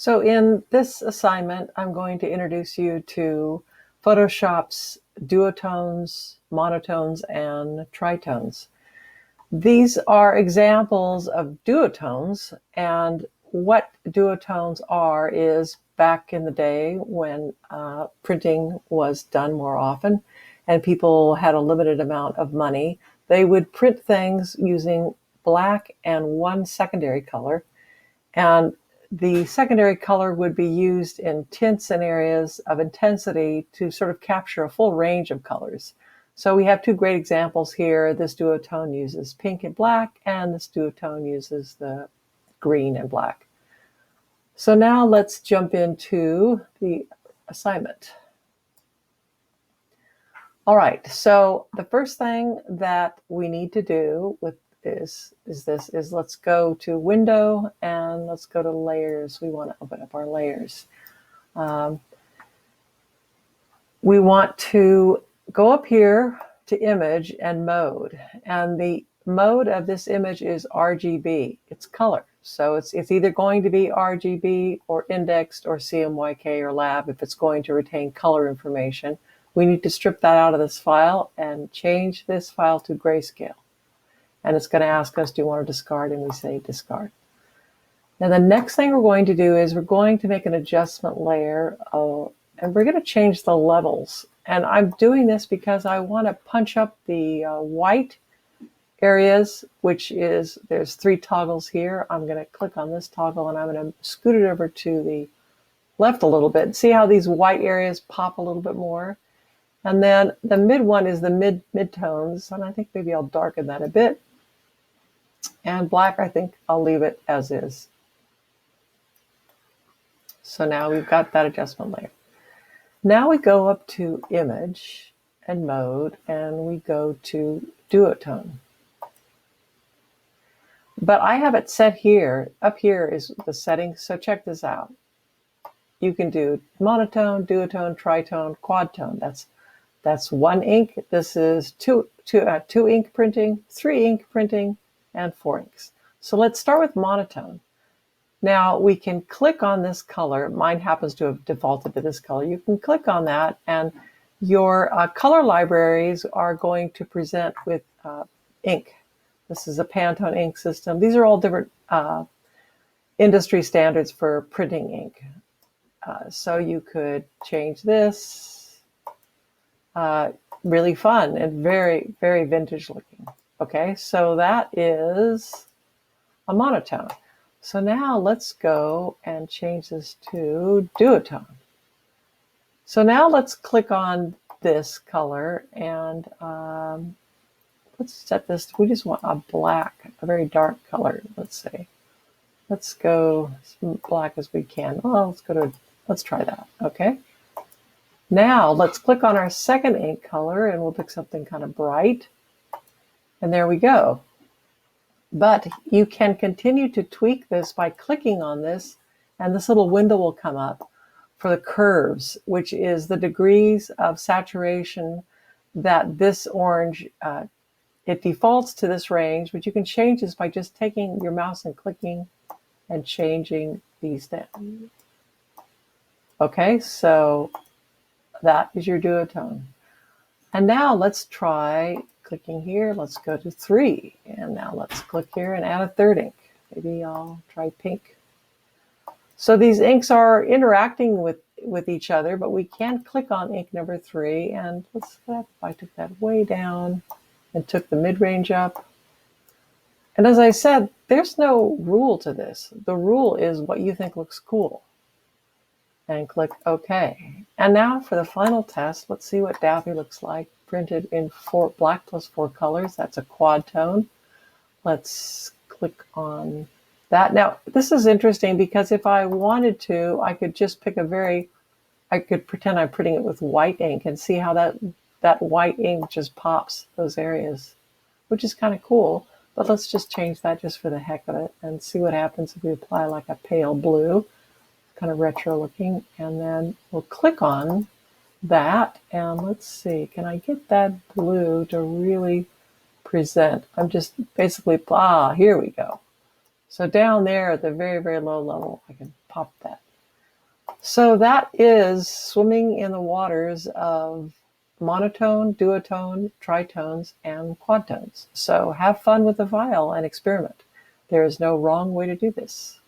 So in this assignment, I'm going to introduce you to Photoshop's duotones, monotones, and tritones. These are examples of duotones, and what duotones are is back in the day when printing was done more often and people had a limited amount of money, they would print things using black and one secondary color, and the secondary color would be used in tints and areas of intensity to sort of capture a full range of colors. So we have two great examples here. This duotone uses pink and black, and this duotone uses the green and black. So now let's jump into the assignment. All right, so the first thing that we need to do with is let's go to Window and let's go to Layers. We want to open up our layers. We want to go up here to Image and Mode, and the mode of this image is RGB. It's color, so it's either going to be RGB or indexed or CMYK or lab if it's going to retain color information. We need to strip that out of this file and change this file to grayscale. And it's going to ask us, do you want to discard? And we say discard. Now the next thing we're going to do is we're going to make an adjustment layer, and we're going to change the levels. And I'm doing this because I want to punch up the white areas, which is, there's 3 toggles here. I'm going to click on this toggle and I'm going to scoot it over to the left a little bit. See how these white areas pop a little bit more? And then the mid one is the mid-tones, and I think maybe I'll darken that a bit. And black, I think I'll leave it as is. So now we've got that adjustment layer. Now we go up to Image and Mode, and we go to Duotone. But I have it set here. Up here is the settings, so check this out. You can do monotone, duotone, tritone, quadtone. That's 1 ink. This is 2 ink printing, 3 ink printing, and 4 inks. So let's start with monotone. Now we can click on this color. Mine happens to have defaulted to this color. You can click on that, and your color libraries are going to present with ink. This is a Pantone ink system. These are all different industry standards for printing ink. So you could change this. Really fun and very, very vintage looking. Okay, so that is a monotone. So now let's go and change this to duotone. So now let's click on this color and let's set this, we just want a black, a very dark color, let's say. Let's go as black as we can. Well, let's try that, okay? Now let's click on our second ink color and we'll pick something kind of bright. And there we go. But you can continue to tweak this by clicking on this, and this little window will come up for the curves, which is the degrees of saturation that this orange, it defaults to this range, but you can change this by just taking your mouse and clicking and changing these down. Okay, so that is your duotone. And now let's try clicking here. Let's go to 3. And now let's click here and add a third ink. Maybe I'll try pink. So these inks are interacting with each other, but we can click on ink number 3. And let's, if I took that way down and took the mid-range up. And as I said, there's no rule to this. The rule is what you think looks cool. And click OK. And now for the final test, let's see what Daffy looks like printed in black plus 4 colors. That's a quad tone. Let's click on that. Now, this is interesting because if I wanted to, I could just pick I could pretend I'm printing it with white ink and see how that white ink just pops those areas, which is kind of cool. But let's just change that just for the heck of it and see what happens if we apply like a pale blue. Kind of retro looking, and then we'll click on that and let's see, can I get that blue to really present? I'm just basically, here we go. So down there at the very, very low level, I can pop that. So that is swimming in the waters of monotone, duotone, tritones, and quadtones. So have fun with the viol and experiment. There is no wrong way to do this.